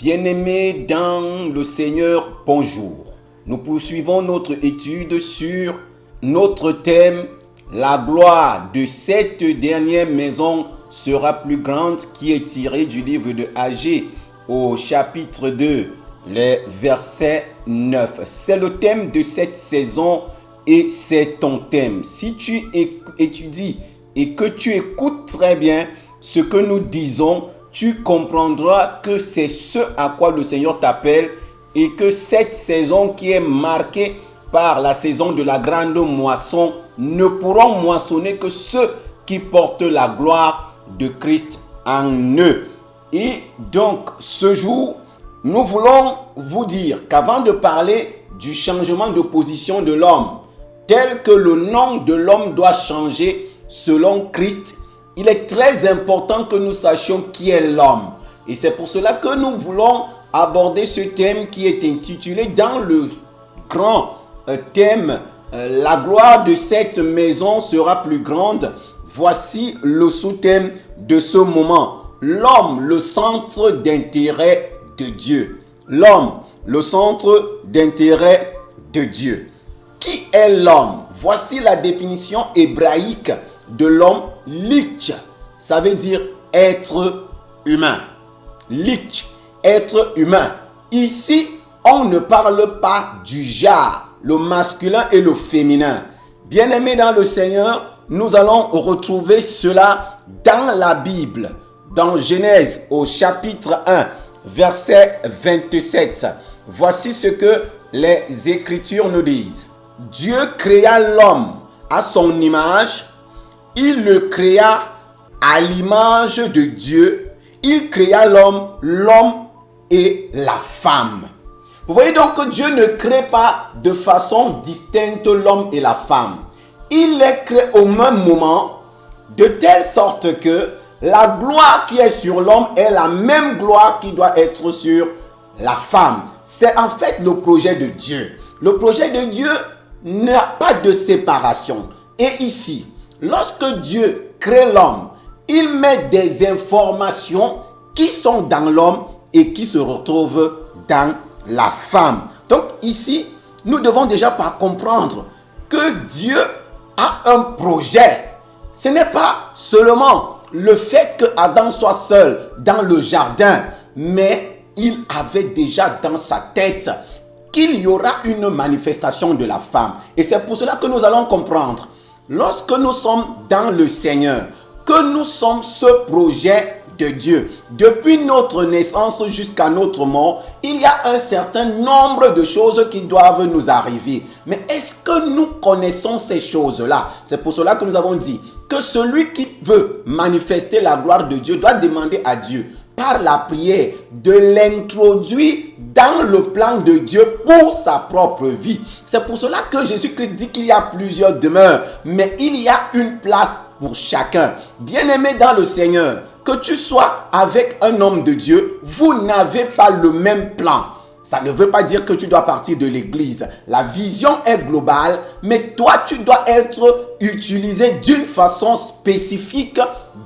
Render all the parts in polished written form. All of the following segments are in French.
Bien-aimés dans le Seigneur, bonjour. Nous poursuivons notre étude sur notre thème « La gloire de cette dernière maison sera plus grande » qui est tiré du livre de Agée au chapitre 2, les versets 9. C'est le thème de cette saison et c'est ton thème. Si tu étudies et que tu écoutes très bien ce que nous disons, tu comprendras que c'est ce à quoi le Seigneur t'appelle et que cette saison qui est marquée par la saison de la grande moisson ne pourront moissonner que ceux qui portent la gloire de Christ en eux. Et donc, ce jour, nous voulons vous dire qu'avant de parler du changement de position de l'homme, tel que le nom de l'homme doit changer selon Christ, il est très important que nous sachions qui est l'homme. Et c'est pour cela que nous voulons aborder ce thème qui est intitulé dans le grand thème « La gloire de cette maison sera plus grande ». Voici le sous-thème de ce moment. L'homme, le centre d'intérêt de Dieu. L'homme, le centre d'intérêt de Dieu. Qui est l'homme? Voici la définition hébraïque de l'homme. Lich, ça veut dire être humain. Lich, être humain. Ici, on ne parle pas du genre, le masculin et le féminin. Bien-aimés dans le Seigneur, nous allons retrouver cela dans la Bible. Dans Genèse au chapitre 1, verset 27. Voici ce que les Écritures nous disent. Dieu créa l'homme à son image. Il le créa à l'image de Dieu. Il créa l'homme et la femme. Vous voyez donc que Dieu ne crée pas de façon distincte l'homme et la femme. Il les crée au même moment, de telle sorte que la gloire qui est sur l'homme est la même gloire qui doit être sur la femme. C'est en fait le projet de Dieu. Le projet de Dieu n'a pas de séparation. Et ici, lorsque Dieu crée l'homme, il met des informations qui sont dans l'homme et qui se retrouvent dans la femme. Donc ici, nous devons déjà pas comprendre que Dieu a un projet. Ce n'est pas seulement le fait que Adam soit seul dans le jardin, mais il avait déjà dans sa tête qu'il y aura une manifestation de la femme. Et c'est pour cela que nous allons comprendre, lorsque nous sommes dans le Seigneur, que nous sommes ce projet de Dieu. Depuis notre naissance jusqu'à notre mort, il y a un certain nombre de choses qui doivent nous arriver. Mais est-ce que nous connaissons ces choses-là? C'est pour cela que nous avons dit que celui qui veut manifester la gloire de Dieu doit demander à Dieu, par la prière, de l'introduire dans le plan de Dieu pour sa propre vie. C'est pour cela que Jésus-Christ dit qu'il y a plusieurs demeures, mais il y a une place pour chacun. Bien-aimé dans le Seigneur, que tu sois avec un homme de Dieu, vous n'avez pas le même plan. Ça ne veut pas dire que tu dois partir de l'église. La vision est globale, mais toi, tu dois être utilisé d'une façon spécifique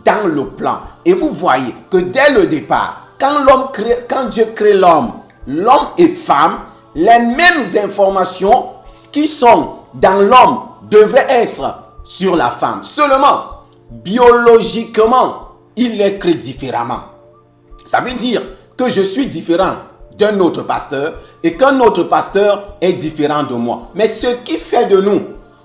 dans le plan. Et vous voyez que dès le départ, quand Dieu crée l'homme et femme, les mêmes informations qui sont dans l'homme devraient être sur la femme. Seulement, biologiquement, il les crée différemment. Ça veut dire que je suis différent d'un autre pasteur et qu'un autre pasteur est différent de moi. Mais ce qui fait de nous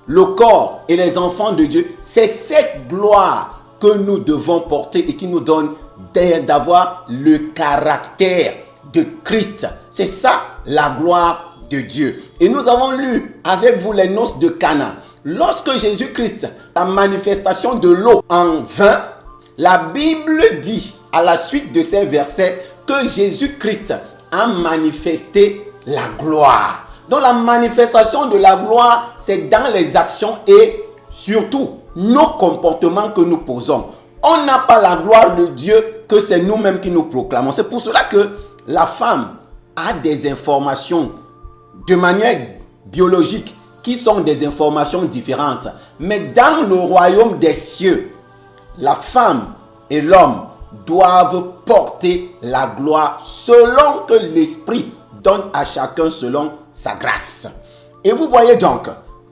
le corps et les enfants de Dieu, c'est cette gloire que nous devons porter et qui nous donne d'avoir le caractère de Christ. C'est ça la gloire de Dieu. Et nous avons lu avec vous les noces de Cana. Lorsque Jésus-Christ, la manifestation de l'eau en vin, la Bible dit à la suite de ces versets que Jésus-Christ a manifesté la gloire. Donc la manifestation de la gloire, c'est dans les actions et surtout nos comportements que nous posons. On n'a pas la gloire de Dieu que c'est nous-mêmes qui nous proclamons. C'est pour cela que la femme a des informations de manière biologique qui sont des informations différentes. Mais dans le royaume des cieux, la femme et l'homme doivent porter la gloire selon que l'Esprit donne à chacun selon sa grâce. Et vous voyez donc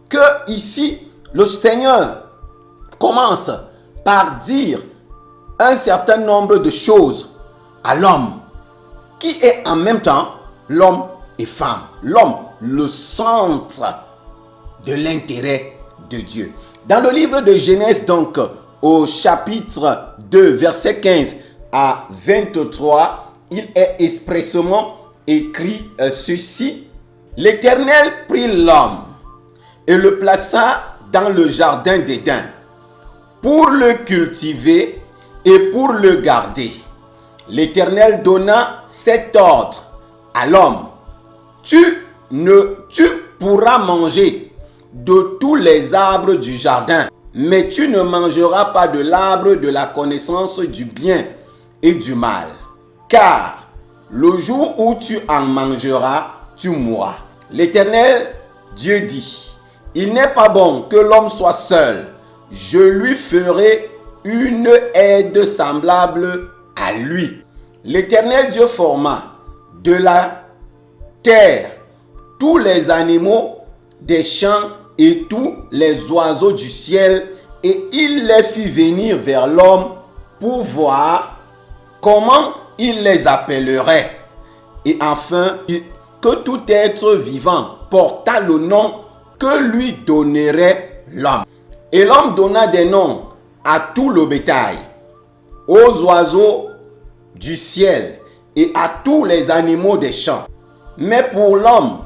que ici, le Seigneur commence par dire un certain nombre de choses à l'homme, qui est en même temps l'homme et femme. L'homme, le centre de l'intérêt de Dieu. Dans le livre de Genèse, donc, au chapitre 2, verset 15 à 23, il est expressément écrit ceci. L'Éternel prit l'homme et le plaça dans le jardin d'Éden pour le cultiver et pour le garder. L'Éternel donna cet ordre à l'homme. Tu pourras manger de tous les arbres du jardin, mais tu ne mangeras pas de l'arbre de la connaissance du bien et du mal, car le jour où tu en mangeras, tu mourras. L'Éternel Dieu dit, il n'est pas bon que l'homme soit seul. Je lui ferai une aide semblable à lui. L'Éternel Dieu forma de la terre tous les animaux des champs et tous les oiseaux du ciel, et il les fit venir vers l'homme pour voir comment il les appellerait. Et enfin, que tout être vivant porta le nom que lui donnerait l'homme. Et l'homme donna des noms à tout le bétail, aux oiseaux du ciel et à tous les animaux des champs. Mais pour l'homme,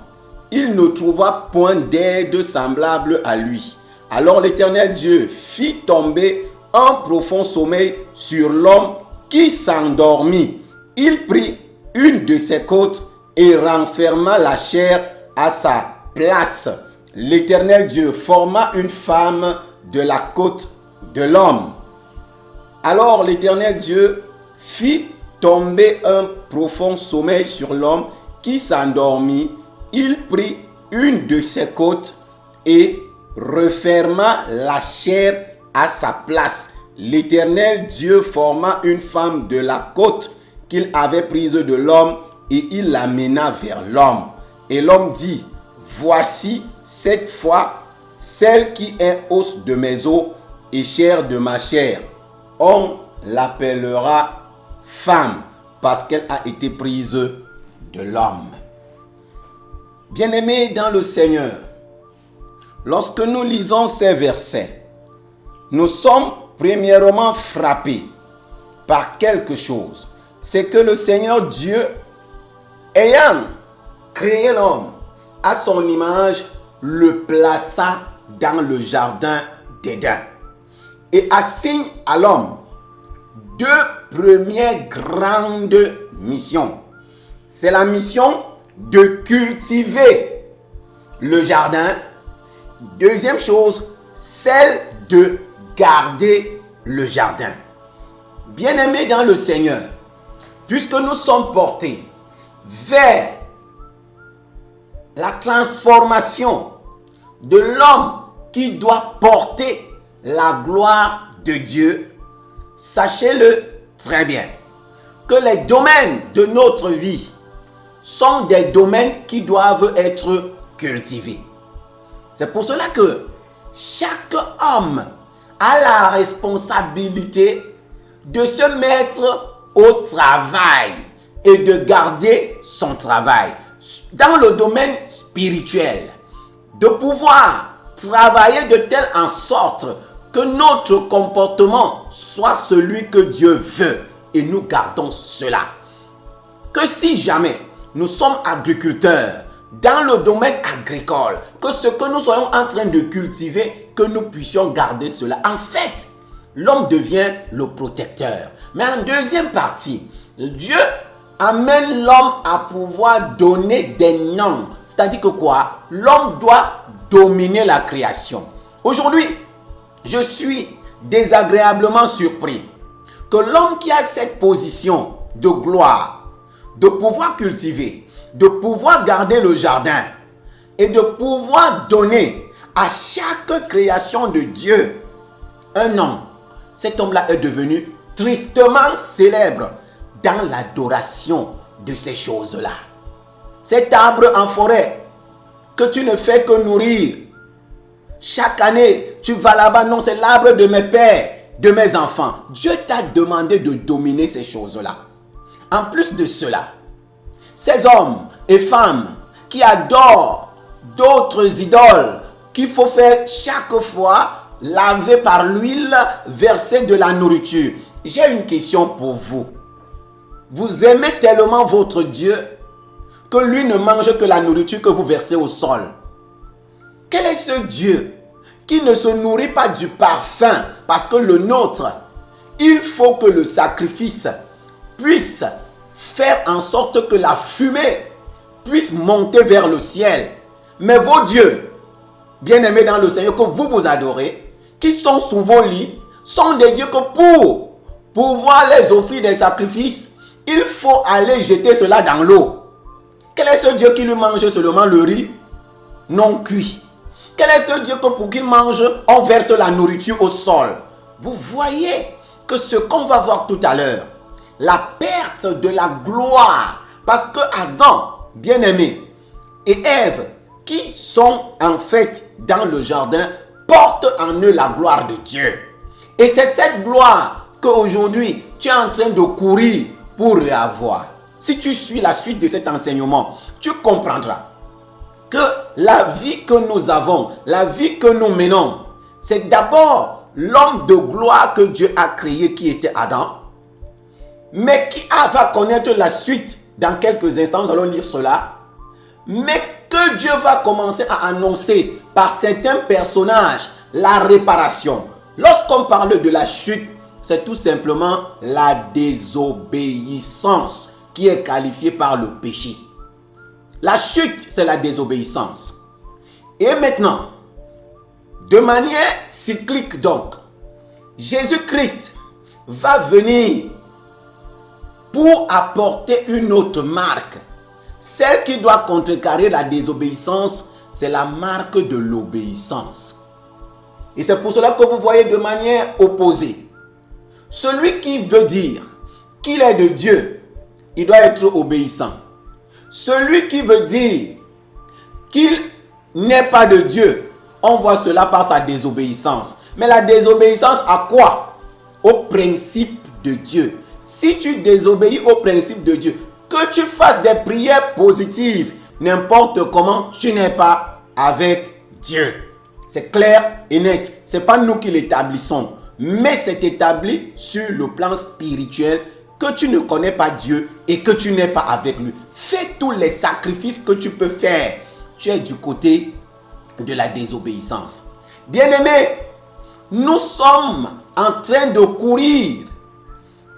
il ne trouva point d'aide semblable à lui. Alors l'Éternel Dieu fit tomber un profond sommeil sur l'homme qui s'endormit. Il prit une de ses côtes et renferma la chair à sa place. L'Éternel Dieu forma une femme de la côte de l'homme. Alors l'Éternel Dieu fit tomber un profond sommeil sur l'homme qui s'endormit. Il prit une de ses côtes et referma la chair à sa place. L'Éternel Dieu forma une femme de la côte qu'il avait prise de l'homme et il l'amena vers l'homme. Et l'homme dit, voici cette fois celle qui est os de mes os et chair de ma chair. On l'appellera femme parce qu'elle a été prise de l'homme. Bien-aimés dans le Seigneur, lorsque nous lisons ces versets, nous sommes premièrement frappés par quelque chose. C'est que le Seigneur Dieu, ayant créé l'homme à son image, le plaça dans le jardin d'Éden et assigne à l'homme deux premières grandes missions. C'est la mission de cultiver le jardin. Deuxième chose, celle de garder le jardin. Bien-aimés dans le Seigneur, puisque nous sommes portés vers la transformation de l'homme qui doit porter la gloire de Dieu, sachez-le très bien que les domaines de notre vie sont des domaines qui doivent être cultivés. C'est pour cela que chaque homme a la responsabilité de se mettre au travail et de garder son travail dans le domaine spirituel, de pouvoir travailler de telle en sorte que notre comportement soit celui que Dieu veut et nous gardons cela. Que si jamais nous sommes agriculteurs dans le domaine agricole, que ce que nous soyons en train de cultiver, que nous puissions garder cela. En fait, l'homme devient le protecteur. Mais en deuxième partie, Dieu amène l'homme à pouvoir donner des noms. C'est-à-dire que quoi? L'homme doit dominer la création. Aujourd'hui, je suis désagréablement surpris que l'homme qui a cette position de gloire, de pouvoir cultiver, de pouvoir garder le jardin et de pouvoir donner à chaque création de Dieu un nom, cet homme-là est devenu tristement célèbre dans l'adoration de ces choses-là. Cet arbre en forêt que tu ne fais que nourrir. Chaque année, tu vas là-bas. Non, c'est l'arbre de mes pères, de mes enfants. Dieu t'a demandé de dominer ces choses-là. En plus de cela, ces hommes et femmes qui adorent d'autres idoles qu'il faut faire chaque fois, laver par l'huile, verser de la nourriture. J'ai une question pour vous. Vous aimez tellement votre Dieu que lui ne mange que la nourriture que vous versez au sol. Quel est ce Dieu qui ne se nourrit pas du parfum? Parce que le nôtre, il faut que le sacrifice puisse faire en sorte que la fumée puisse monter vers le ciel. Mais vos dieux, bien-aimés dans le Seigneur, que vous adorez, qui sont sous vos lits, sont des dieux que pour pouvoir les offrir des sacrifices, il faut aller jeter cela dans l'eau. Quel est ce Dieu qui lui mange seulement le riz non cuit? Quel est ce Dieu que pour qu'il mange, on verse la nourriture au sol? Vous voyez que ce qu'on va voir tout à l'heure, la perte de la gloire, parce que Adam, bien-aimé, et Ève, qui sont en fait dans le jardin, portent en eux la gloire de Dieu. Et c'est cette gloire qu'aujourd'hui, tu es en train de courir pour avoir. Si tu suis la suite de cet enseignement, tu comprendras que la vie que nous avons, la vie que nous menons, c'est d'abord l'homme de gloire que Dieu a créé qui était Adam, mais qui va connaître la suite dans quelques instants, nous allons lire cela, mais que Dieu va commencer à annoncer par certains personnages la réparation. Lorsqu'on parle de la chute, c'est tout simplement la désobéissance qui est qualifiée par le péché. La chute, c'est la désobéissance. Et maintenant, de manière cyclique donc, Jésus-Christ va venir pour apporter une autre marque. Celle qui doit contrecarrer la désobéissance, c'est la marque de l'obéissance. Et c'est pour cela que vous voyez de manière opposée. Celui qui veut dire qu'il est de Dieu, il doit être obéissant. Celui qui veut dire qu'il n'est pas de Dieu, on voit cela par sa désobéissance. Mais la désobéissance à quoi? Au principe de Dieu. Si tu désobéis au principe de Dieu, que tu fasses des prières positives, n'importe comment, tu n'es pas avec Dieu. C'est clair et net. Ce n'est pas nous qui l'établissons, mais c'est établi sur le plan spirituel que tu ne connais pas Dieu et que tu n'es pas avec lui. Fais tous les sacrifices que tu peux faire. Tu es du côté de la désobéissance. Bien-aimés, nous sommes en train de courir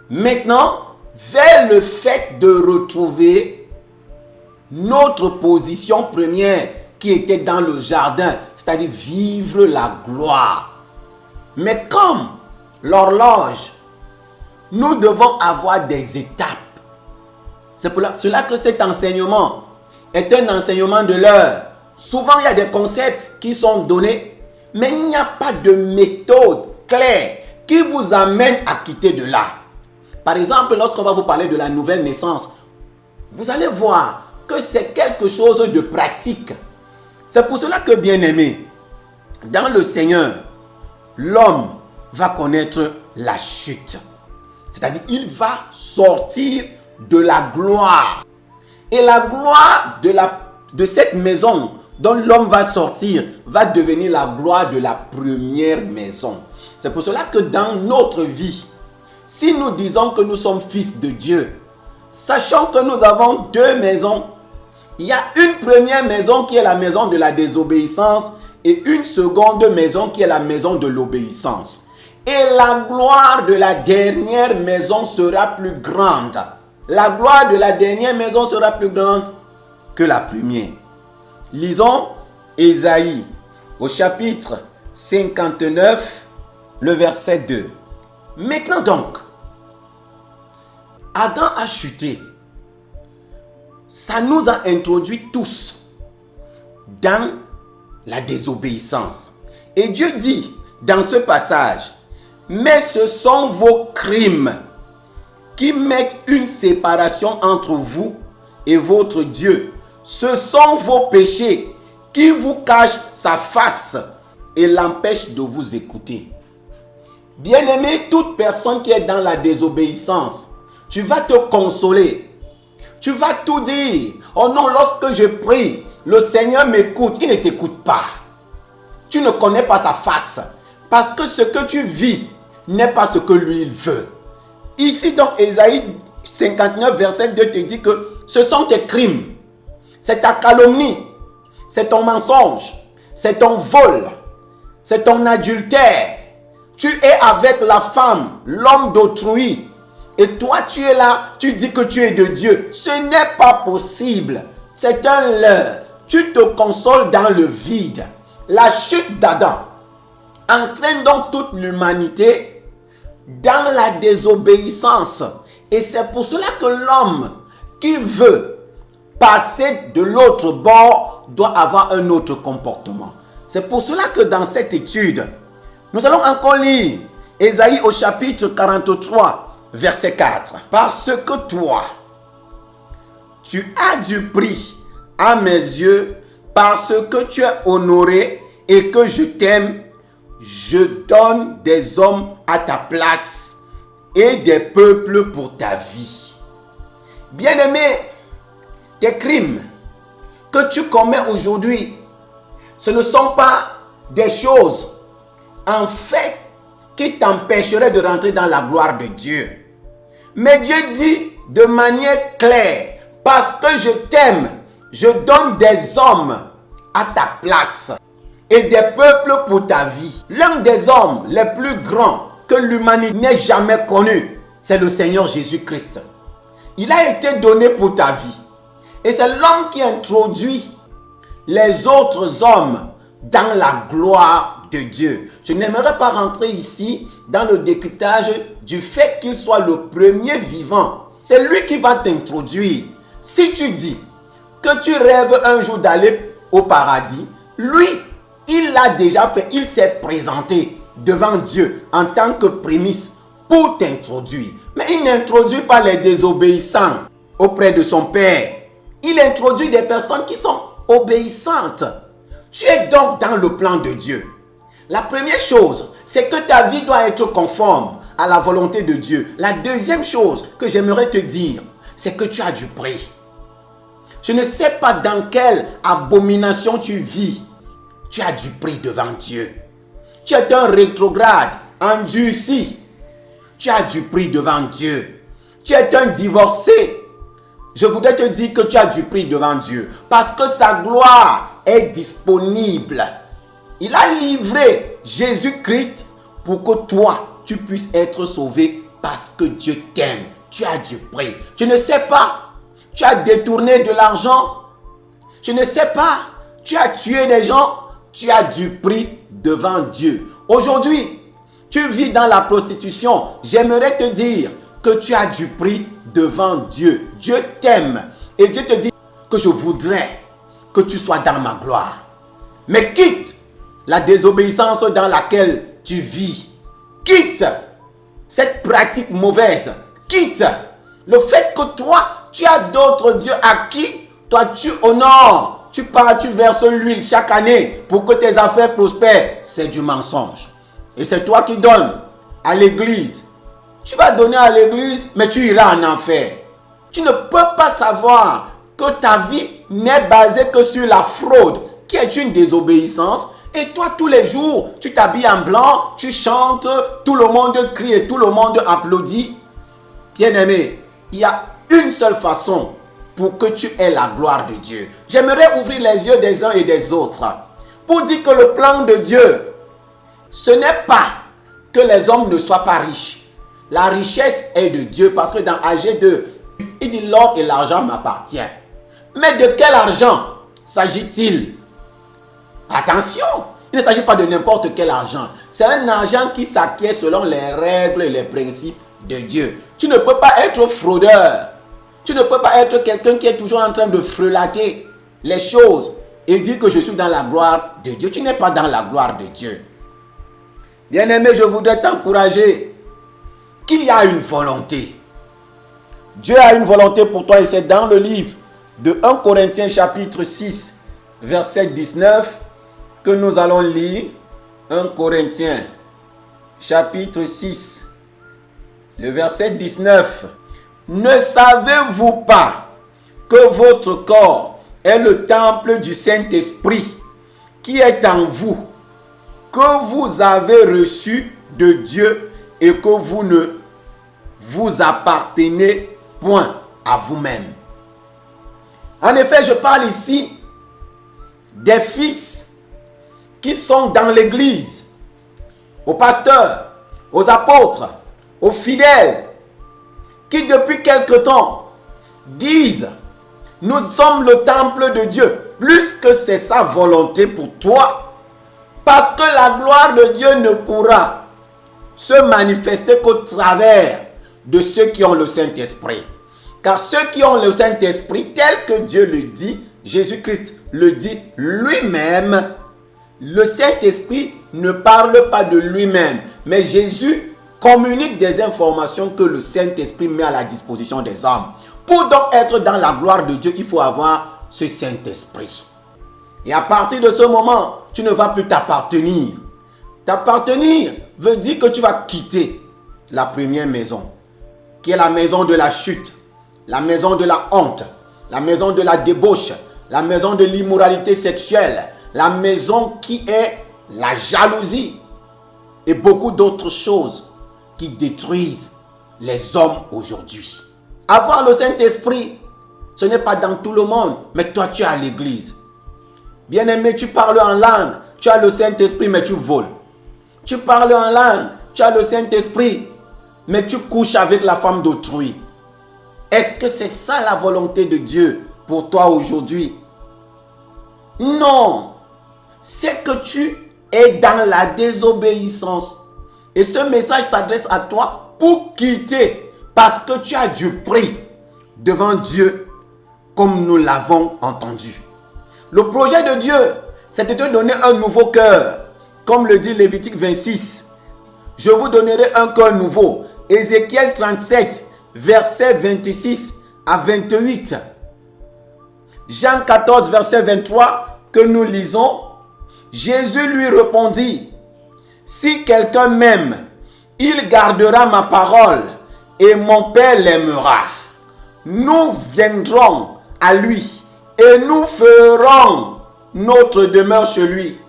maintenant vers le fait de retrouver notre position première qui était dans le jardin, c'est-à-dire vivre la gloire. Mais comme l'horloge, nous devons avoir des étapes. C'est pour cela que cet enseignement est un enseignement de l'heure. Souvent, il y a des concepts qui sont donnés, mais il n'y a pas de méthode claire qui vous amène à quitter de là. Par exemple, lorsqu'on va vous parler de la nouvelle naissance, vous allez voir que c'est quelque chose de pratique. C'est pour cela que, bien-aimé, dans le Seigneur, l'homme va connaître la chute. C'est-à-dire, il va sortir de la gloire. Et la gloire de cette maison dont l'homme va sortir va devenir la gloire de la première maison. C'est pour cela que dans notre vie, si nous disons que nous sommes fils de Dieu, sachant que nous avons deux maisons, il y a une première maison qui est la maison de la désobéissance et une seconde maison qui est la maison de l'obéissance. Et la gloire de la dernière maison sera plus grande. La gloire de la dernière maison sera plus grande que la première. Lisons Ésaïe au chapitre 59, le verset 2. Maintenant donc, Adam a chuté. Ça nous a introduits tous dans la désobéissance. Et Dieu dit dans ce passage, Mais ce sont vos crimes qui mettent une séparation entre vous et votre Dieu. Ce sont vos péchés qui vous cachent sa face et l'empêchent de vous écouter. Bien-aimé, toute personne qui est dans la désobéissance, tu vas te consoler. Tu vas tout dire. Oh non, lorsque je prie, le Seigneur m'écoute. Il ne t'écoute pas. Tu ne connais pas sa face. Parce que ce que tu vis n'est pas ce que lui il veut. Ici donc, Ésaïe 59, verset 2 te dit que ce sont tes crimes. C'est ta calomnie. C'est ton mensonge. C'est ton vol. C'est ton adultère. Tu es avec la femme, l'homme d'autrui. Et toi, tu es là, tu dis que tu es de Dieu. Ce n'est pas possible. C'est un leurre. Tu te consoles dans le vide. La chute d'Adam entraîne donc toute l'humanité dans la désobéissance. Et c'est pour cela que l'homme qui veut passer de l'autre bord doit avoir un autre comportement. C'est pour cela que dans cette étude, nous allons encore lire Ésaïe au chapitre 43, verset 4. Parce que toi, tu as du prix à mes yeux, parce que tu es honoré et que je t'aime, je donne des hommes à ta place et des peuples pour ta vie. Bien-aimé, tes crimes que tu commets aujourd'hui, ce ne sont pas des choses en fait qui t'empêcheraient de rentrer dans la gloire de Dieu. Mais Dieu dit de manière claire, parce que je t'aime, je donne des hommes à ta place et des peuples pour ta vie. L'un des hommes les plus grands que l'humanité n'ait jamais connu, c'est le Seigneur Jésus-Christ. Il a été donné pour ta vie. Et c'est l'homme qui introduit les autres hommes dans la gloire de Dieu. Je n'aimerais pas rentrer ici dans le décryptage du fait qu'il soit le premier vivant. C'est lui qui va t'introduire. Si tu dis que tu rêves un jour d'aller au paradis, lui, il l'a déjà fait. Il s'est présenté devant Dieu en tant que prémisse pour t'introduire. Mais il n'introduit pas les désobéissants auprès de son Père. Il introduit des personnes qui sont obéissantes. Tu es donc dans le plan de Dieu. La première chose, c'est que ta vie doit être conforme à la volonté de Dieu. La deuxième chose que j'aimerais te dire, c'est que tu as du prix. Je ne sais pas dans quelle abomination tu vis. Tu as du prix devant Dieu. Tu es un rétrograde, endurci. Tu as du prix devant Dieu. Tu es un divorcé. Je voudrais te dire que tu as du prix devant Dieu. Parce que sa gloire est disponible. Il a livré Jésus-Christ pour que toi, tu puisses être sauvé parce que Dieu t'aime. Tu as du prix. Je ne sais pas. Tu as détourné de l'argent. Je ne sais pas. Tu as tué des gens. Tu as du prix devant Dieu. Aujourd'hui, tu vis dans la prostitution. J'aimerais te dire que tu as du prix devant Dieu. Dieu t'aime. Et Dieu te dit que je voudrais que tu sois dans ma gloire. Mais quitte la désobéissance dans laquelle tu vis. Quitte cette pratique mauvaise. Quitte le fait que toi, tu as d'autres dieux à qui toi tu honores. Tu pars, tu verses l'huile chaque année pour que tes affaires prospèrent. C'est du mensonge. Et c'est toi qui donnes à l'église. Tu vas donner à l'église, mais tu iras en enfer. Tu ne peux pas savoir que ta vie n'est basée que sur la fraude, qui est une désobéissance. Et toi, tous les jours, tu t'habilles en blanc, tu chantes, tout le monde crie et tout le monde applaudit. Bien-aimé, il y a une seule façon pour que tu aies la gloire de Dieu. J'aimerais ouvrir les yeux des uns et des autres pour dire que le plan de Dieu, ce n'est pas que les hommes ne soient pas riches. La richesse est de Dieu parce que dans AG 2, il dit l'or et l'argent m'appartiennent. Mais de quel argent s'agit-il? Attention, il ne s'agit pas de n'importe quel argent. C'est un argent qui s'acquiert selon les règles et les principes de Dieu. Tu ne peux pas être fraudeur. Tu ne peux pas être quelqu'un qui est toujours en train de frelater les choses et dire que je suis dans la gloire de Dieu. Tu n'es pas dans la gloire de Dieu. Bien-aimé, je voudrais t'encourager qu'il y a une volonté. Dieu a une volonté pour toi et c'est dans le livre de 1 Corinthiens chapitre 6, verset 19 que nous allons lire. 1 Corinthiens chapitre 6, le verset 19. Ne savez-vous pas que votre corps est le temple du Saint-Esprit qui est en vous, que vous avez reçu de Dieu et que vous ne vous appartenez point à vous-même. En effet, je parle ici des fils qui sont dans l'église, aux pasteurs, aux apôtres, aux fidèles, qui depuis quelque temps disent: nous sommes le temple de Dieu, plus que c'est sa volonté pour toi, parce que la gloire de Dieu ne pourra se manifester qu'au travers de ceux qui ont le Saint-Esprit. Car ceux qui ont le Saint-Esprit, tel que Dieu le dit, Jésus-Christ le dit lui-même, le Saint-Esprit ne parle pas de lui-même, mais Jésus communique des informations que le Saint-Esprit met à la disposition des hommes. Pour donc être dans la gloire de Dieu, il faut avoir ce Saint-Esprit. Et à partir de ce moment, tu ne vas plus t'appartenir. T'appartenir veut dire que tu vas quitter la première maison, qui est la maison de la chute, la maison de la honte, la maison de la débauche, la maison de l'immoralité sexuelle, la maison qui est la jalousie et beaucoup d'autres choses qui détruisent les hommes aujourd'hui. Avoir le Saint-Esprit, ce n'est pas dans tout le monde, mais toi tu es à l'église. Bien-aimé, tu parles en langue, tu as le Saint-Esprit, mais tu voles. Tu parles en langue, tu as le Saint-Esprit, mais tu couches avec la femme d'autrui. Est-ce que c'est ça la volonté de Dieu pour toi aujourd'hui? Non. C'est que tu es dans la désobéissance. Et ce message s'adresse à toi pour quitter, parce que tu as du prix devant Dieu, comme nous l'avons entendu. Le projet de Dieu, c'est de te donner un nouveau cœur. Comme le dit Lévitique 26. Je vous donnerai un cœur nouveau. Ézéchiel 37, versets 26 à 28. Jean 14, verset 23, que nous lisons. Jésus lui répondit: si quelqu'un m'aime, il gardera ma parole et mon Père l'aimera. Nous viendrons à lui et nous ferons notre demeure chez lui.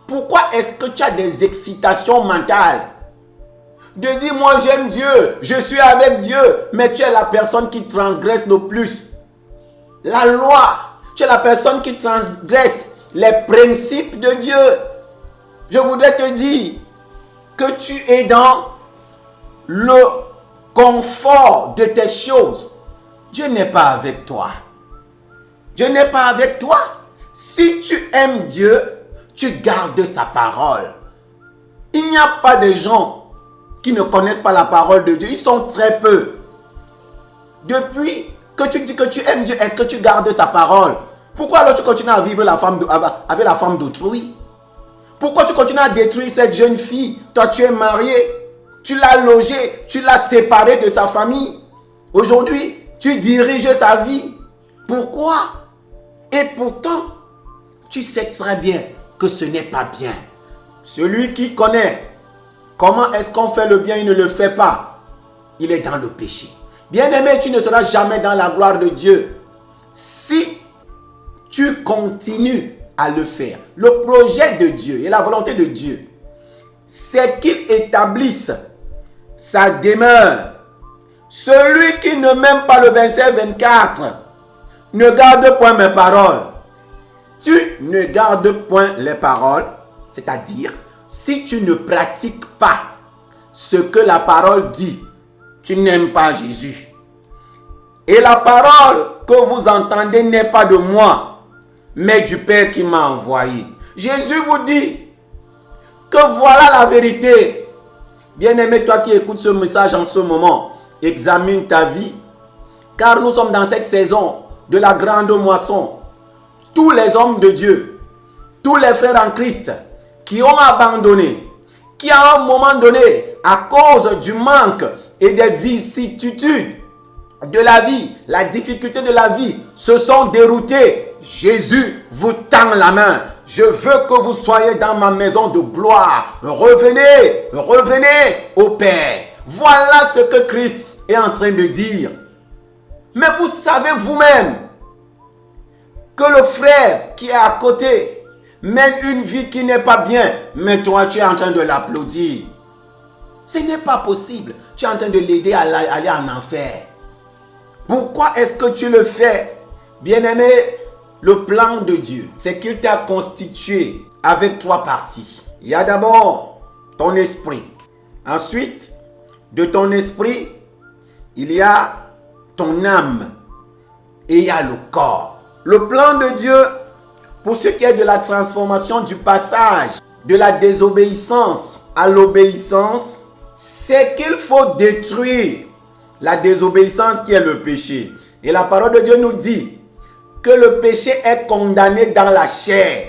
Pourquoi est-ce que tu as des excitations mentales de dire: moi j'aime Dieu, je suis avec Dieu, mais tu es la personne qui transgresse le plus la loi, tu es la personne qui transgresse les principes de Dieu? Je voudrais te dire que tu es dans le confort de tes choses. Dieu n'est pas avec toi. Dieu n'est pas avec toi. Si tu aimes Dieu, tu gardes sa parole. Il n'y a pas de gens qui ne connaissent pas la parole de Dieu. Ils sont très peu. Depuis que tu dis que tu aimes Dieu, est-ce que tu gardes sa parole? Pourquoi alors tu continues à vivre avec la femme d'autrui? Pourquoi tu continues à détruire cette jeune fille? Toi, tu es marié, tu l'as logée, tu l'as séparée de sa famille. Aujourd'hui, tu diriges sa vie. Pourquoi? Et pourtant, tu sais très bien que ce n'est pas bien. Celui qui connaît comment est-ce qu'on fait le bien, il ne le fait pas. Il est dans le péché. Bien-aimé, tu ne seras jamais dans la gloire de Dieu si tu continues à le faire. Le projet de Dieu et la volonté de Dieu, c'est qu'il établisse sa demeure. Celui qui ne m'aime pas, le verset 24, ne garde point mes paroles. Tu ne gardes point les paroles, c'est-à-dire, si tu ne pratiques pas ce que la parole dit, tu n'aimes pas Jésus. Et la parole que vous entendez n'est pas de moi, mais du Père qui m'a envoyé. Jésus vous dit que voilà la vérité. Bien-aimé, toi qui écoutes ce message en ce moment, examine ta vie, car nous sommes dans cette saison de la grande moisson. Tous les hommes de Dieu, tous les frères en Christ qui ont abandonné, qui à un moment donné, à cause du manque et des vicissitudes de la vie, la difficulté de la vie, se sont déroutés. Jésus vous tend la main. Je veux que vous soyez dans ma maison de gloire. Revenez, revenez au Père. Voilà ce que Christ est en train de dire. Mais vous savez vous-même que le frère qui est à côté mène une vie qui n'est pas bien, mais toi tu es en train de l'applaudir. Ce n'est pas possible. Tu es en train de l'aider à aller en enfer. Pourquoi est-ce que tu le fais? Bien-aimé, le plan de Dieu, c'est qu'il t'a constitué avec trois parties. Il y a d'abord ton esprit. Ensuite, de ton esprit, il y a ton âme et il y a le corps. Le plan de Dieu, pour ce qui est de la transformation du passage de la désobéissance à l'obéissance, c'est qu'il faut détruire la désobéissance qui est le péché. Et la parole de Dieu nous dit que le péché est condamné dans la chair.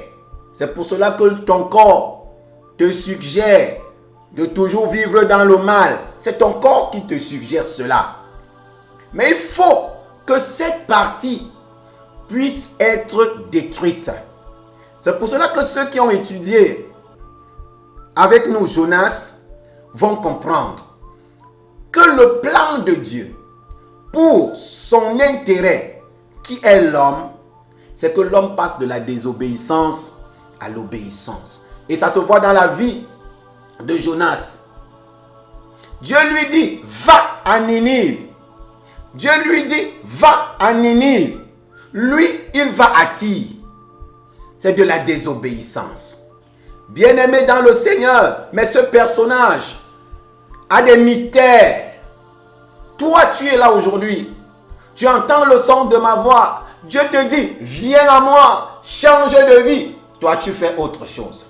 C'est pour cela que ton corps te suggère de toujours vivre dans le mal. C'est ton corps qui te suggère cela. Mais il faut que cette partie puisse être détruite. C'est pour cela que ceux qui ont étudié avec nous Jonas vont comprendre que le plan de Dieu pour son intérêt qui est l'homme, c'est que l'homme passe de la désobéissance à l'obéissance. Et ça se voit dans la vie de Jonas. Dieu lui dit, va à Ninive. Dieu lui dit, va à Ninive. Lui, il va à Tyr. C'est de la désobéissance. Bien-aimé dans le Seigneur, mais ce personnage a des mystères. Toi, tu es là aujourd'hui. Tu entends le son de ma voix. Dieu te dit, viens à moi, change de vie. Toi, tu fais autre chose.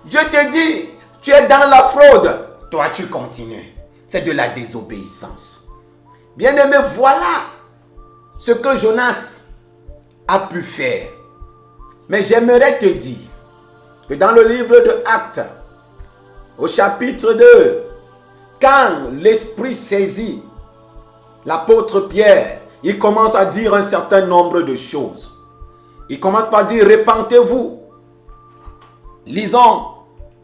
Dieu te dit, tu es dans la fraude. Toi, tu continues. C'est de la désobéissance. Bien-aimé, voilà ce que Jonas a pu faire. Mais j'aimerais te dire que dans le livre de Actes, au chapitre 2, quand l'Esprit saisit l'apôtre Pierre, il commence à dire un certain nombre de choses. Il commence par dire, repentez-vous. Lisons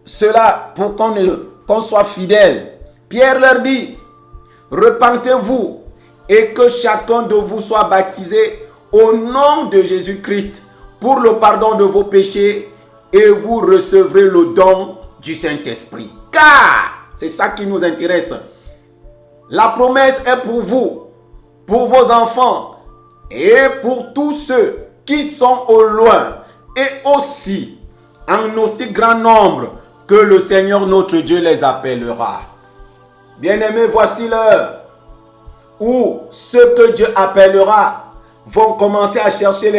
cela pour qu'on soit fidèle. Pierre leur dit, repentez-vous et que chacun de vous soit baptisé au nom de Jésus-Christ pour le pardon de vos péchés et vous recevrez le don du Saint-Esprit. Car, c'est ça qui nous intéresse, la promesse est pour vous, pour vos enfants et pour tous ceux qui sont au loin et aussi en aussi grand nombre que le Seigneur notre Dieu les appellera. Bien-aimés, voici l'heure où ceux que Dieu appellera vont commencer à chercher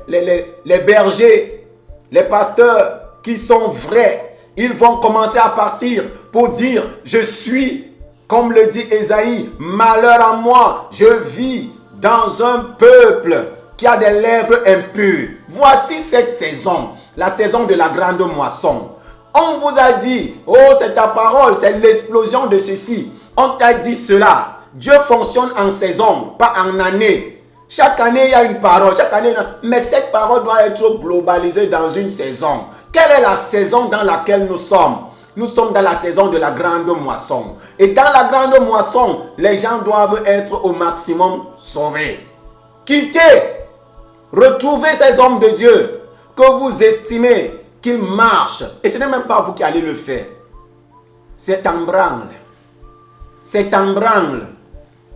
les bergers, les pasteurs qui sont vrais. Ils vont commencer à partir pour dire, je suis, comme le dit Ésaïe, malheur à moi, je vis dans un peuple qui a des lèvres impures. Voici cette saison, la saison de la grande moisson. On vous a dit, oh c'est ta parole, c'est l'explosion de ceci. On t'a dit cela. Dieu fonctionne en saison, pas en année. Chaque année, il y a une parole. Chaque année, mais cette parole doit être globalisée dans une saison. Quelle est la saison dans laquelle nous sommes? Nous sommes dans la saison de la grande moisson. Et dans la grande moisson, les gens doivent être au maximum sauvés. Quittez, retrouvez ces hommes de Dieu que vous estimez qu'ils marchent. Et ce n'est même pas vous qui allez le faire. C'est en branle. C'est en branle.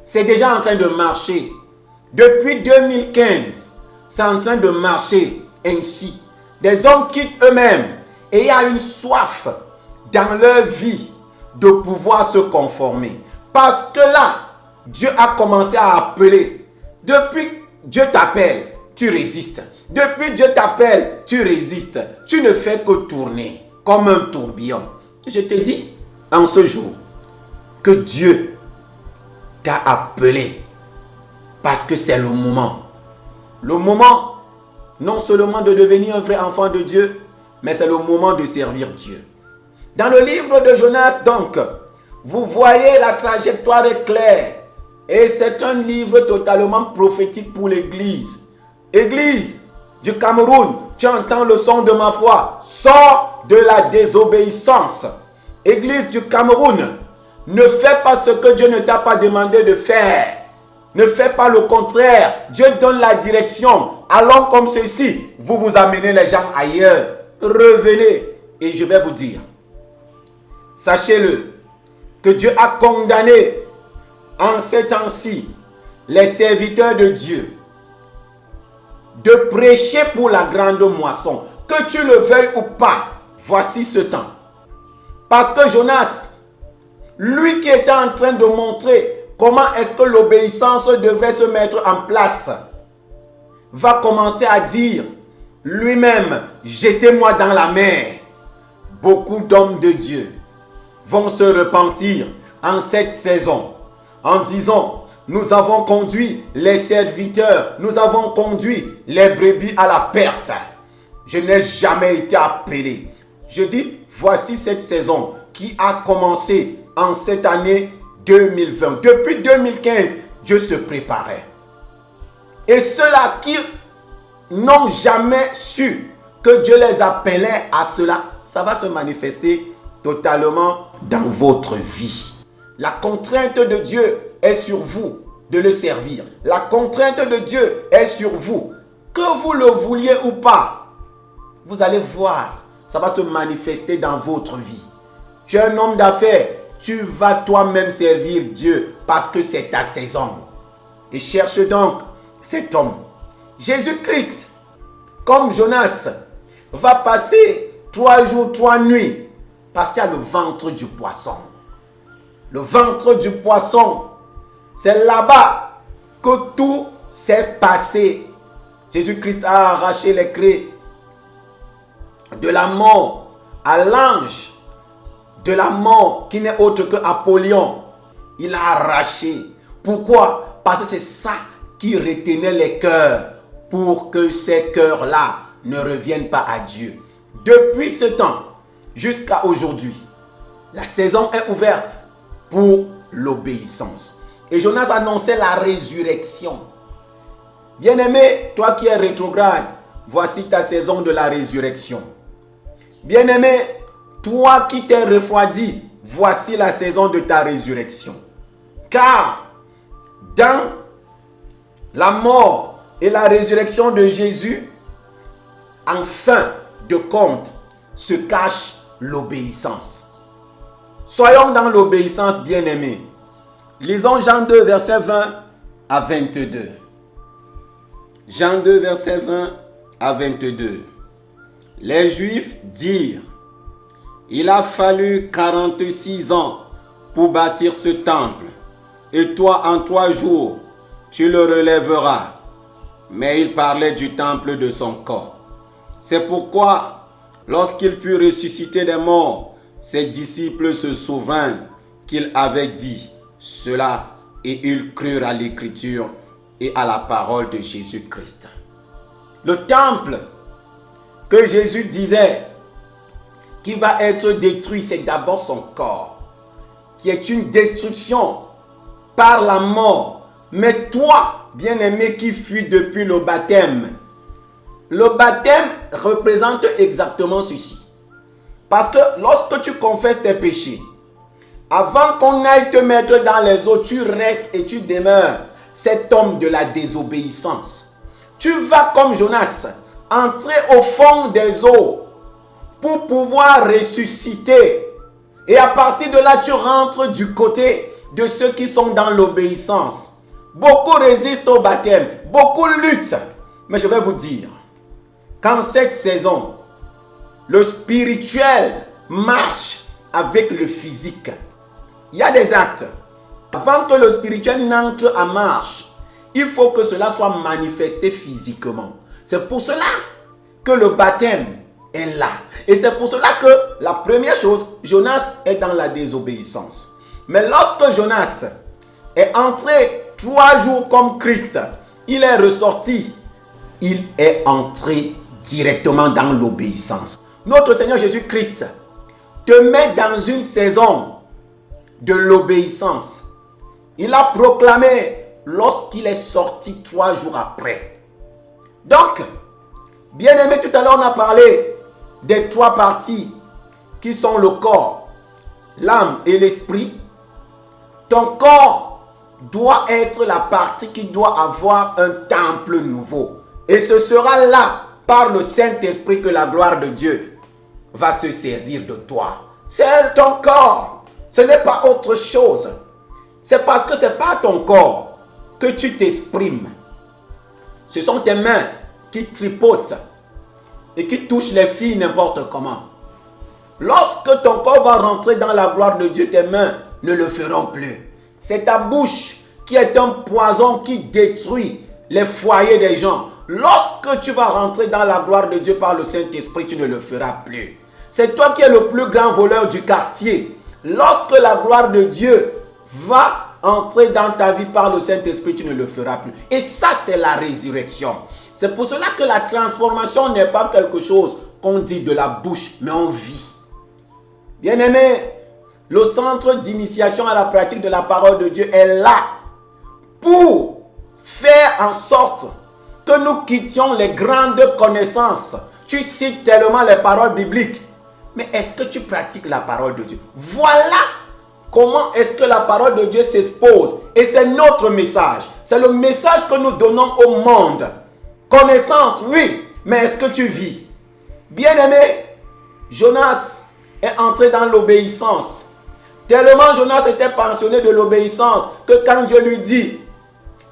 C'est déjà en train de marcher. Depuis 2015, c'est en train de marcher ainsi. Des hommes quittent eux-mêmes et il y a une soif dans leur vie de pouvoir se conformer. Parce que là, Dieu a commencé à appeler. Depuis Dieu t'appelle, tu résistes. Depuis Dieu t'appelle, tu résistes. Tu ne fais que tourner comme un tourbillon. Je te dis en ce jour que Dieu t'a appelé parce que c'est le moment. Le moment non seulement de devenir un vrai enfant de Dieu, mais c'est le moment de servir Dieu. Dans le livre de Jonas, donc, vous voyez la trajectoire est claire. Et c'est un livre totalement prophétique pour l'Église. Église du Cameroun, tu entends le son de ma voix. Sors de la désobéissance. Église du Cameroun, ne fais pas ce que Dieu ne t'a pas demandé de faire. Ne fais pas le contraire. Dieu donne la direction. Allons comme ceci. Vous vous amenez les gens ailleurs. Revenez. Et je vais vous dire. Sachez-le. Que Dieu a condamné en ces temps-ci les serviteurs de Dieu de prêcher pour la grande moisson. Que tu le veuilles ou pas. Voici ce temps. Parce que Jonas, lui qui était en train de montrer comment est-ce que l'obéissance devrait se mettre en place, va commencer à dire lui-même, jetez-moi dans la mer. Beaucoup d'hommes de Dieu vont se repentir en cette saison en disant, nous avons conduit les serviteurs, nous avons conduit les brebis à la perte. Je n'ai jamais été appelé. Je dis, voici cette saison qui a commencé en cette année 2020. Depuis 2015, Dieu se préparait. Et ceux-là qui n'ont jamais su que Dieu les appelait à cela, ça va se manifester totalement dans votre vie. La contrainte de Dieu est sur vous de le servir. La contrainte de Dieu est sur vous. Que vous le vouliez ou pas, vous allez voir, ça va se manifester dans votre vie. Tu es un homme d'affaires, tu vas toi-même servir Dieu parce que c'est ta saison. Et cherche donc cet homme. Jésus-Christ, comme Jonas, va passer 3 jours, 3 nuits parce qu'il y a le ventre du poisson. Le ventre du poisson, c'est là-bas que tout s'est passé. Jésus-Christ a arraché les clés de la mort à l'ange de la mort qui n'est autre que Apollyon. Il a arraché. Pourquoi? Parce que c'est ça qui retenait les cœurs pour que ces cœurs-là ne reviennent pas à Dieu. Depuis ce temps jusqu'à aujourd'hui, la saison est ouverte pour l'obéissance. Et Jonas annonçait la résurrection. Bien-aimé, toi qui es rétrograde, voici ta saison de la résurrection. Bien-aimé, toi qui t'es refroidi, voici la saison de ta résurrection. Car dans la mort et la résurrection de Jésus, en fin de compte, se cache l'obéissance. Soyons dans l'obéissance, bien-aimés. Lisons Jean 2, verset 20 à 22. Jean 2, verset 20 à 22. Les Juifs dirent, il a fallu 46 ans pour bâtir ce temple, et toi en 3 jours, tu le relèveras. Mais il parlait du temple de son corps. C'est pourquoi, lorsqu'il fut ressuscité des morts, ses disciples se souvinrent qu'il avait dit cela, et ils crurent à l'écriture et à la parole de Jésus-Christ. Le temple que Jésus disait qui va être détruit, c'est d'abord son corps, qui est une destruction par la mort. Mais toi, bien-aimé qui fuis depuis le baptême représente exactement ceci. Parce que lorsque tu confesses tes péchés, avant qu'on aille te mettre dans les eaux, tu restes et tu demeures cet homme de la désobéissance. Tu vas comme Jonas entrer au fond des eaux pour pouvoir ressusciter. Et à partir de là, tu rentres du côté de ceux qui sont dans l'obéissance. Beaucoup résistent au baptême, beaucoup luttent. Mais je vais vous dire, qu'en cette saison, le spirituel marche avec le physique. Il y a des actes. Avant que le spirituel n'entre en marche, il faut que cela soit manifesté physiquement. C'est pour cela que le baptême est là. Et c'est pour cela que la première chose, Jonas est dans la désobéissance. Mais lorsque Jonas est entré 3 jours comme Christ, il est ressorti. Il est entré directement dans l'obéissance. Notre Seigneur Jésus-Christ te met dans une saison de l'obéissance. Il a proclamé lorsqu'il est sorti 3 jours après. Donc, bien aimé, tout à l'heure on a parlé des 3 parties qui sont le corps, l'âme et l'esprit. Ton corps doit être la partie qui doit avoir un temple nouveau. Et ce sera là, par le Saint-Esprit, que la gloire de Dieu va se saisir de toi. C'est ton corps. Ce n'est pas autre chose. C'est parce que ce n'est pas ton corps que tu t'exprimes. Ce sont tes mains qui tripotent et qui touchent les filles n'importe comment. Lorsque ton corps va rentrer dans la gloire de Dieu, tes mains ne le feront plus. C'est ta bouche qui est un poison qui détruit les foyers des gens. Lorsque tu vas rentrer dans la gloire de Dieu par le Saint-Esprit, tu ne le feras plus. C'est toi qui es le plus grand voleur du quartier. Lorsque la gloire de Dieu va entrer dans ta vie par le Saint-Esprit, tu ne le feras plus. Et ça, c'est la résurrection. C'est pour cela que la transformation n'est pas quelque chose qu'on dit de la bouche, mais on vit. Bien-aimé, le centre d'initiation à la pratique de la parole de Dieu est là pour faire en sorte que nous quittions les grandes connaissances. Tu cites tellement les paroles bibliques, mais est-ce que tu pratiques la parole de Dieu? Voilà comment est-ce que la parole de Dieu s'expose. Et c'est notre message. C'est le message que nous donnons au monde. Connaissance, oui, mais est-ce que tu vis? Bien-aimé, Jonas est entré dans l'obéissance. Tellement Jonas était passionné de l'obéissance que quand Dieu lui dit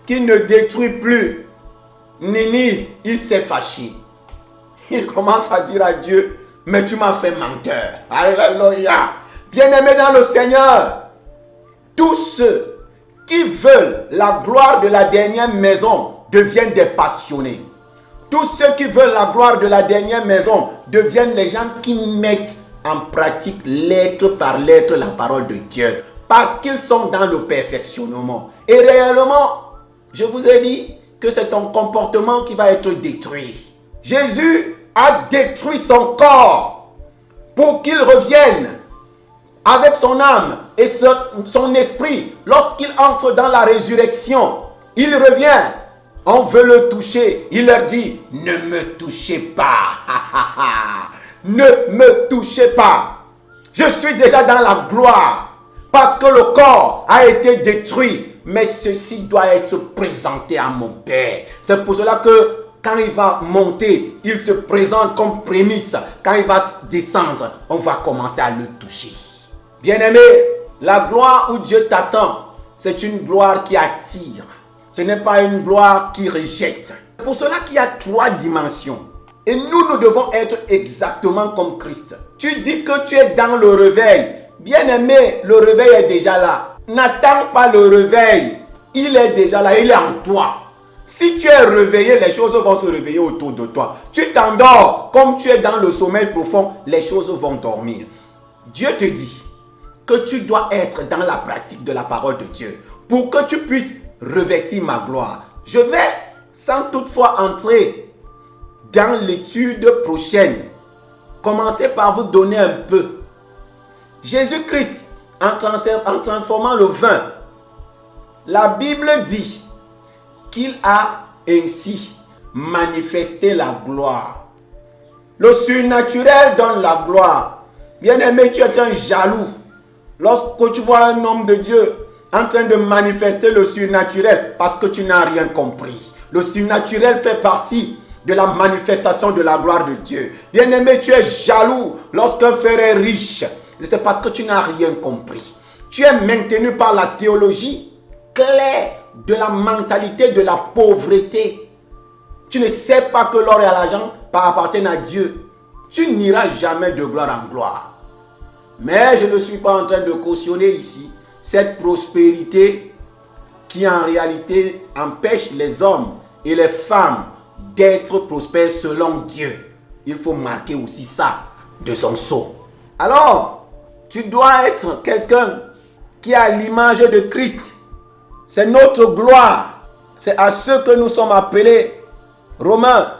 qu'il ne détruit plus Ninive, il s'est fâché. Il commence à dire à Dieu, mais tu m'as fait menteur. Alléluia. Bien-aimé dans le Seigneur, tous ceux qui veulent la gloire de la dernière maison deviennent des passionnés. Tous ceux qui veulent la gloire de la dernière maison deviennent les gens qui mettent en pratique lettre par lettre la parole de Dieu. Parce qu'ils sont dans le perfectionnement. Et réellement, je vous ai dit que c'est ton comportement qui va être détruit. Jésus a détruit son corps pour qu'il revienne avec son âme et son esprit. Lorsqu'il entre dans la résurrection, il revient. On veut le toucher. Il leur dit, ne me touchez pas. Ne me touchez pas. Je suis déjà dans la gloire. Parce que le corps a été détruit. Mais ceci doit être présenté à mon Père. C'est pour cela que quand il va monter, il se présente comme prémisse. Quand il va descendre, on va commencer à le toucher. Bien-aimé, la gloire où Dieu t'attend, c'est une gloire qui attire. Ce n'est pas une gloire qui rejette. C'est pour cela qu'il y a 3 dimensions. Et nous devons être exactement comme Christ. Tu dis que tu es dans le réveil. Bien-aimé, le réveil est déjà là. N'attends pas le réveil. Il est déjà là, il est en toi. Si tu es réveillé, les choses vont se réveiller autour de toi. Tu t'endors, comme tu es dans le sommeil profond, les choses vont dormir. Dieu te dit que tu dois être dans la pratique de la parole de Dieu pour que tu puisses revêtir ma gloire. Je vais sans toutefois entrer dans l'étude prochaine. Commencez par vous donner un peu. Jésus-Christ, en transformant le vin, la Bible dit qu'il a ainsi manifesté la gloire. Le surnaturel donne la gloire. Bien-aimé, tu es un jaloux. Lorsque tu vois un homme de Dieu en train de manifester le surnaturel, parce que tu n'as rien compris. Le surnaturel fait partie de la manifestation de la gloire de Dieu. Bien-aimé, tu es jaloux lorsqu'un frère est riche. C'est parce que tu n'as rien compris. Tu es maintenu par la théologie claire de la mentalité de la pauvreté. Tu ne sais pas que l'or et l'argent appartiennent à Dieu. Tu n'iras jamais de gloire en gloire. Mais je ne suis pas en train de cautionner ici cette prospérité qui en réalité empêche les hommes et les femmes d'être prospères selon Dieu. Il faut marquer aussi ça de son sceau. Alors, tu dois être quelqu'un qui a l'image de Christ. C'est notre gloire. C'est à ce que nous sommes appelés. Romains,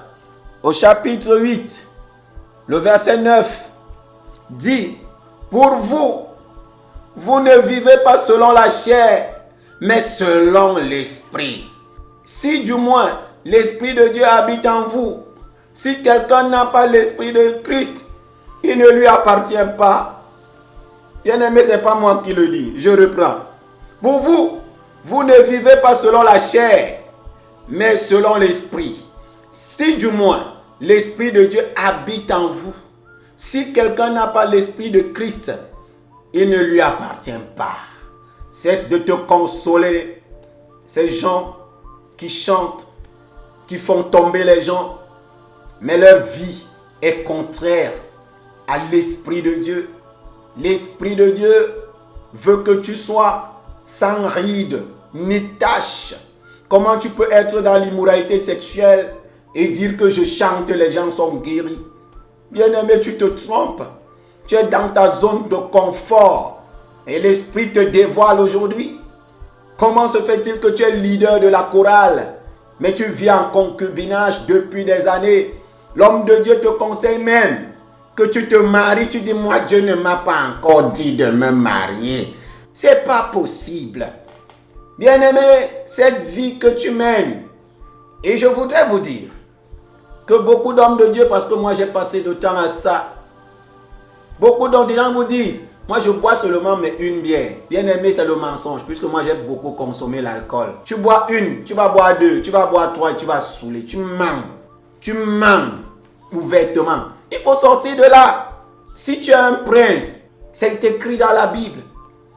au chapitre 8, le verset 9, dit: Pour vous, vous ne vivez pas selon la chair, mais selon l'esprit. Si du moins l'Esprit de Dieu habite en vous, si quelqu'un n'a pas l'Esprit de Christ, il ne lui appartient pas. Bien-aimé, ce n'est pas moi qui le dis, je reprends. Pour vous, vous ne vivez pas selon la chair, mais selon l'Esprit. Si du moins l'Esprit de Dieu habite en vous, si quelqu'un n'a pas l'Esprit de Christ, il ne lui appartient pas. Cesse de te consoler. Ces gens qui chantent, qui font tomber les gens, mais leur vie est contraire à l'Esprit de Dieu. L'Esprit de Dieu veut que tu sois sans ride ni tache. Comment tu peux être dans l'immoralité sexuelle et dire que je chante, les gens sont guéris? Bien-aimé, tu te trompes. Tu es dans ta zone de confort et l'Esprit te dévoile aujourd'hui. Comment se fait-il que tu es leader de la chorale, mais tu vis en concubinage depuis des années? L'homme de Dieu te conseille même que tu te maries. Tu dis, moi, Dieu ne m'a pas encore dit de me marier. C'est pas possible. Bien-aimé, cette vie que tu mènes, et je voudrais vous dire que beaucoup d'hommes de Dieu, parce que moi j'ai passé de temps à ça, beaucoup de gens vous disent, moi je bois seulement mais une bière. Bien-aimé, c'est le mensonge, puisque moi j'ai beaucoup consommé l'alcool. Tu bois une, tu vas boire deux, tu vas boire trois et tu vas saouler. Tu mens. Tu mens ouvertement. Il faut sortir de là. Si tu es un prince, c'est écrit dans la Bible.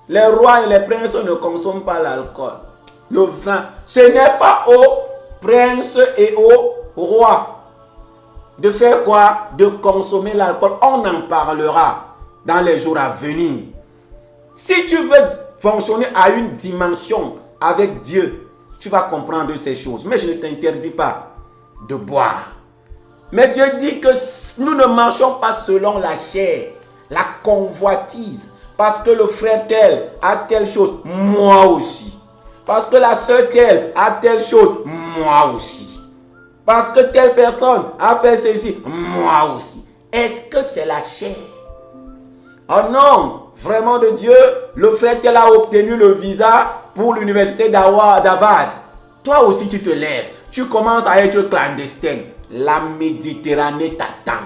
Les rois et les princes ne consomment pas l'alcool. Le vin, ce n'est pas aux princes et aux rois de faire quoi? De consommer l'alcool. On en parlera dans les jours à venir. Si tu veux fonctionner à une dimension avec Dieu, tu vas comprendre ces choses. Mais je ne t'interdis pas de boire. Mais Dieu dit que nous ne marchons pas selon la chair, la convoitise. Parce que le frère tel a telle chose, moi aussi. Parce que la sœur telle a telle chose, moi aussi. Parce que telle personne a fait ceci, moi aussi. Est-ce que c'est la chair? Oh non, vraiment de Dieu, le frère tel a obtenu le visa pour l'université d'Harvard. Toi aussi tu te lèves, tu commences à être clandestin. La Méditerranée t'attend.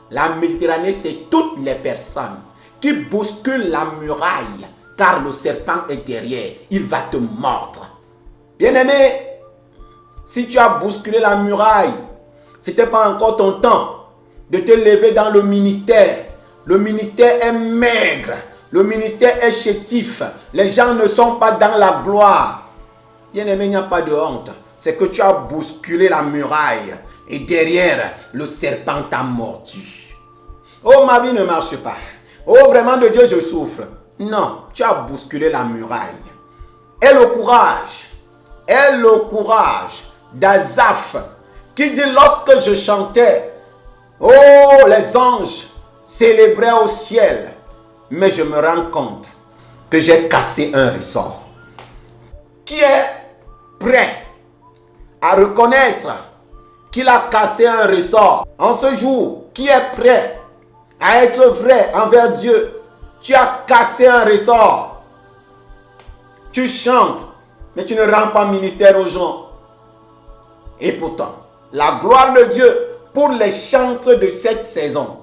La Méditerranée, c'est toutes les personnes qui bousculent la muraille, car le serpent est derrière, il va te mordre. Bien-aimé, si tu as bousculé la muraille, ce n'était pas encore ton temps de te lever dans le ministère. Le ministère est maigre, le ministère est chétif, les gens ne sont pas dans la gloire. Bien-aimé, il n'y a pas de honte, c'est que tu as bousculé la muraille et derrière, le serpent t'a mordu. Oh, ma vie ne marche pas. Oh, vraiment de Dieu, je souffre. Non, tu as bousculé la muraille. Et le courage d'Azaph, qui dit, lorsque je chantais, oh, les anges célébraient au ciel, mais je me rends compte que j'ai cassé un ressort. Qui est prêt à reconnaître qu'il a cassé un ressort en ce jour? Qui est prêt à être vrai envers Dieu? Tu as cassé un ressort. Tu chantes, mais tu ne rends pas ministère aux gens. Et pourtant, la gloire de Dieu pour les chantres de cette saison,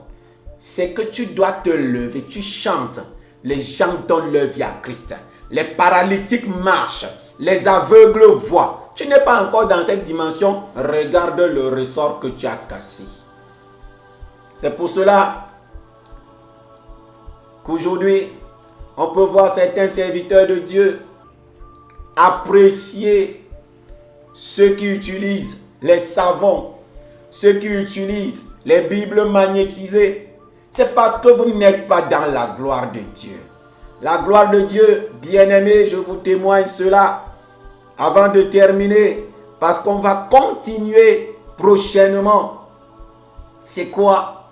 c'est que tu dois te lever, tu chantes. Les gens donnent leur vie à Christ. Les paralytiques marchent, les aveugles voient. Tu n'es pas encore dans cette dimension. Regarde le ressort que tu as cassé. C'est pour cela qu'aujourd'hui, on peut voir certains serviteurs de Dieu apprécier ceux qui utilisent les savons, ceux qui utilisent les Bibles magnétisées. C'est parce que vous n'êtes pas dans la gloire de Dieu. La gloire de Dieu, bien-aimés, je vous témoigne cela avant de terminer, parce qu'on va continuer prochainement. C'est quoi?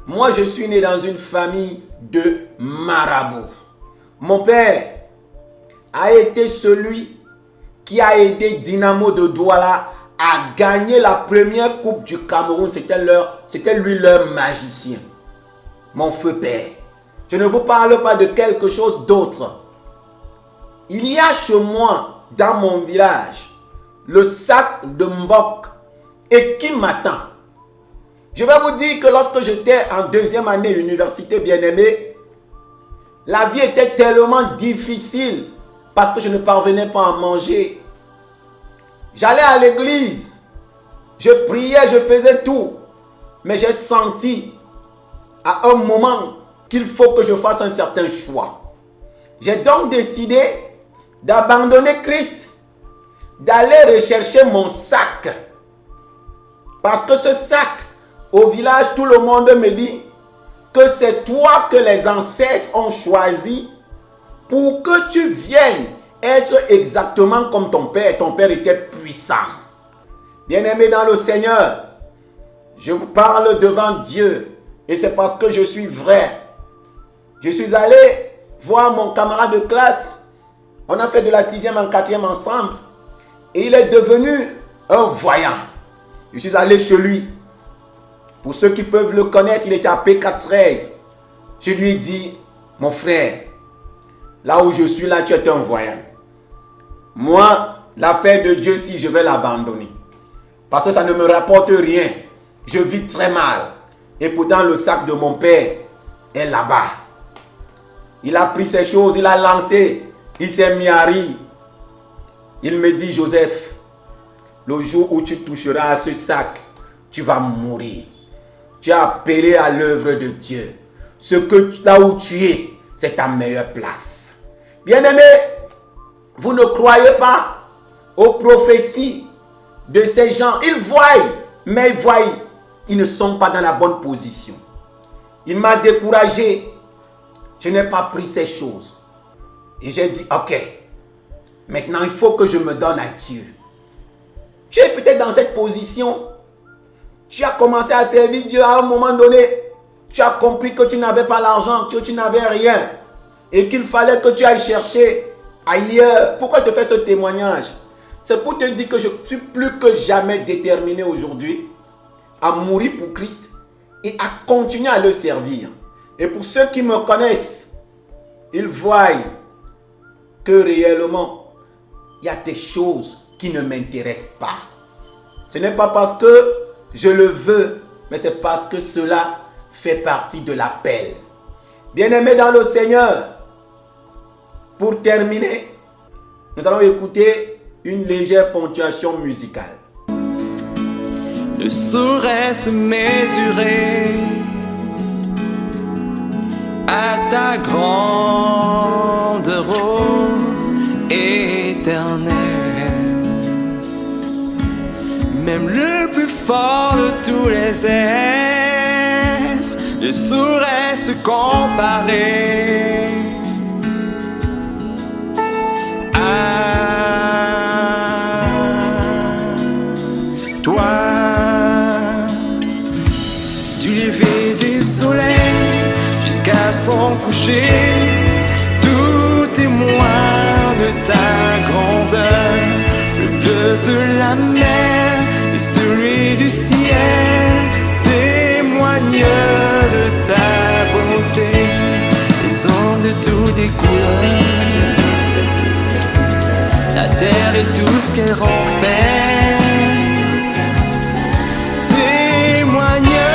Moi, je suis né dans une famille de marabouts. Mon père a été celui qui a aidé Dynamo de Douala à gagner la première coupe du Cameroun. C'était lui leur magicien. Mon feu père. Je ne vous parle pas de quelque chose d'autre. Il y a chez moi, dans mon village, le sac de Mbok et qui m'attend. Je vais vous dire que lorsque j'étais en deuxième année université bien-aimé, la vie était tellement difficile parce que je ne parvenais pas à manger. J'allais à l'église, je priais, je faisais tout, mais j'ai senti à un moment qu'il faut que je fasse un certain choix. J'ai donc décidé d'abandonner Christ, d'aller rechercher mon sac. Parce que ce sac, au village, tout le monde me dit que c'est toi que les ancêtres ont choisi pour que tu viennes être exactement comme ton père. Ton père était puissant. Bien-aimé dans le Seigneur, je vous parle devant Dieu et c'est parce que je suis vrai. Je suis allé voir mon camarade de classe. On a fait de la 6e en 4e ensemble et il est devenu un voyant. Je suis allé chez lui. Pour ceux qui peuvent le connaître, il était à PK13. Je lui ai dit, mon frère, là où je suis là, tu es un voyant. Moi, l'affaire de Dieu, si je vais l'abandonner. Parce que ça ne me rapporte rien. Je vis très mal. Et pourtant, le sac de mon père est là-bas. Il a pris ces choses, il a lancé. Il s'est mis à rire. Il me dit, Joseph, le jour où tu toucheras à ce sac, tu vas mourir. Tu as appelé à l'œuvre de Dieu. Là où tu es, c'est ta meilleure place. Bien-aimés, vous ne croyez pas aux prophéties de ces gens. Ils voient, mais ils ne sont pas dans la bonne position. Il m'a découragé. Je n'ai pas pris ces choses. Et j'ai dit, ok, maintenant il faut que je me donne à Dieu. Tu es peut-être dans cette position. Tu as commencé à servir Dieu à un moment donné. Tu as compris que tu n'avais pas l'argent, que tu n'avais rien. Et qu'il fallait que tu ailles chercher ailleurs. Pourquoi je te fais ce témoignage? C'est pour te dire que je suis plus que jamais déterminé aujourd'hui à mourir pour Christ et à continuer à le servir. Et pour ceux qui me connaissent, ils voient que réellement, il y a des choses qui ne m'intéressent pas. Ce n'est pas parce que je le veux, mais c'est parce que cela fait partie de l'appel. Bien-aimés dans le Seigneur, pour terminer, nous allons écouter une légère ponctuation musicale. Ne saurait se mesurer à ta grandeur éternelle. Même le plus fort de tous les êtres ne saurait se comparer à toi. Du lever du soleil jusqu'à son coucher, tout témoin de ta grandeur. Le bleu de la mer et celui du ciel témoignent de ta bonté. Les hommes de toutes les couleurs, la terre et tout ce qu'elle renferme témoignent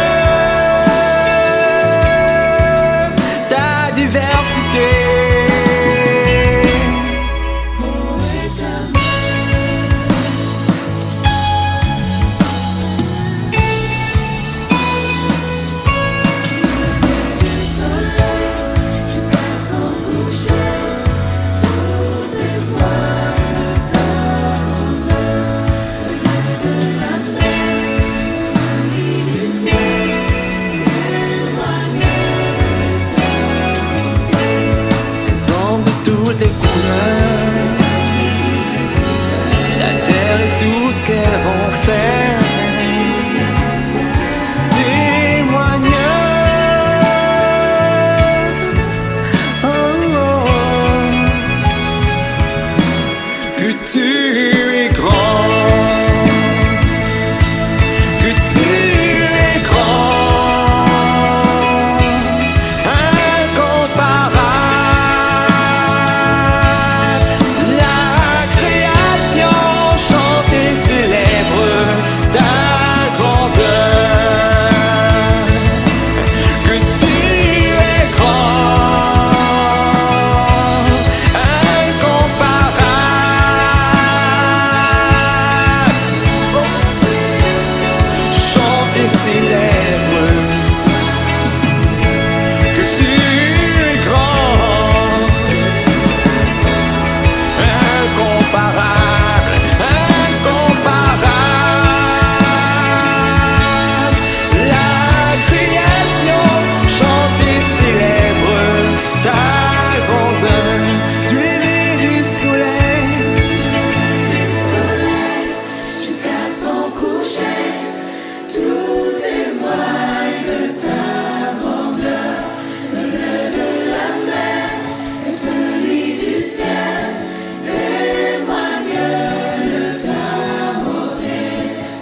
ta diversité.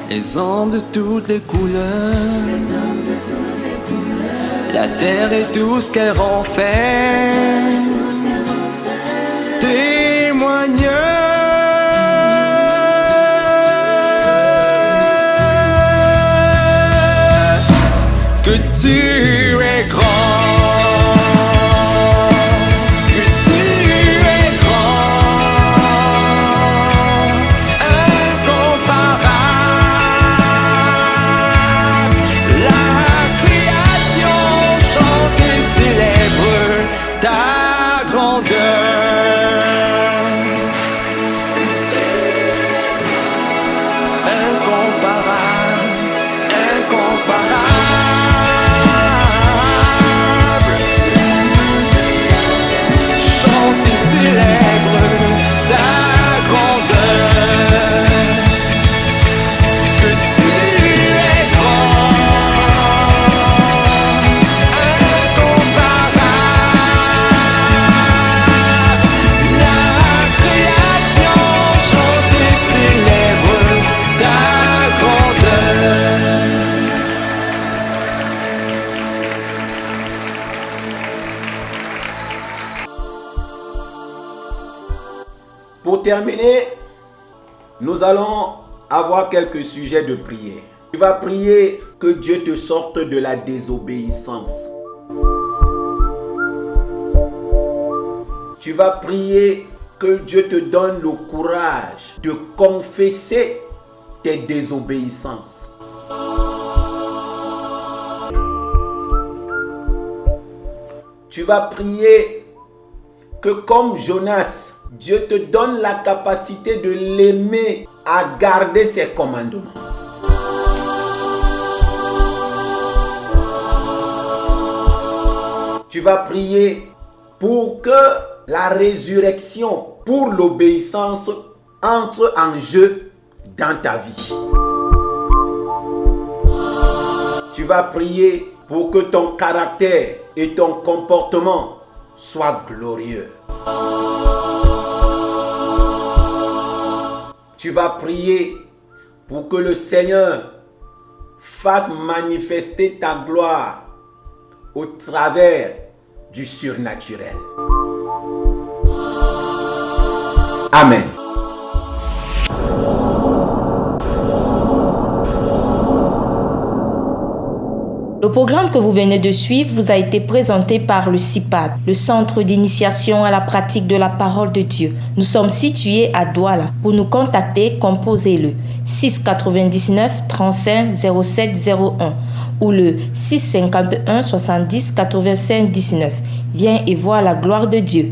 les hommes de toutes les couleurs, la terre et tout ce qu'elle renferme, témoignent que tu es grand. Pour terminer, nous allons avoir quelques sujets de prière. Tu vas prier que Dieu te sorte de la désobéissance. Tu vas prier que Dieu te donne le courage de confesser tes désobéissances. Tu vas prier que comme Jonas, Dieu te donne la capacité de l'aimer, à garder ses commandements. Tu vas prier pour que la résurrection, pour l'obéissance, entre en jeu dans ta vie. Tu vas prier pour que ton caractère et ton comportement soient glorieux. Tu vas prier pour que le Seigneur fasse manifester ta gloire au travers du surnaturel. Amen. Le programme que vous venez de suivre vous a été présenté par le CIPAD, le Centre d'initiation à la pratique de la parole de Dieu. Nous sommes situés à Douala. Pour nous contacter, composez-le 699 35 07 01 ou le 651 70 85 19. Viens et vois la gloire de Dieu.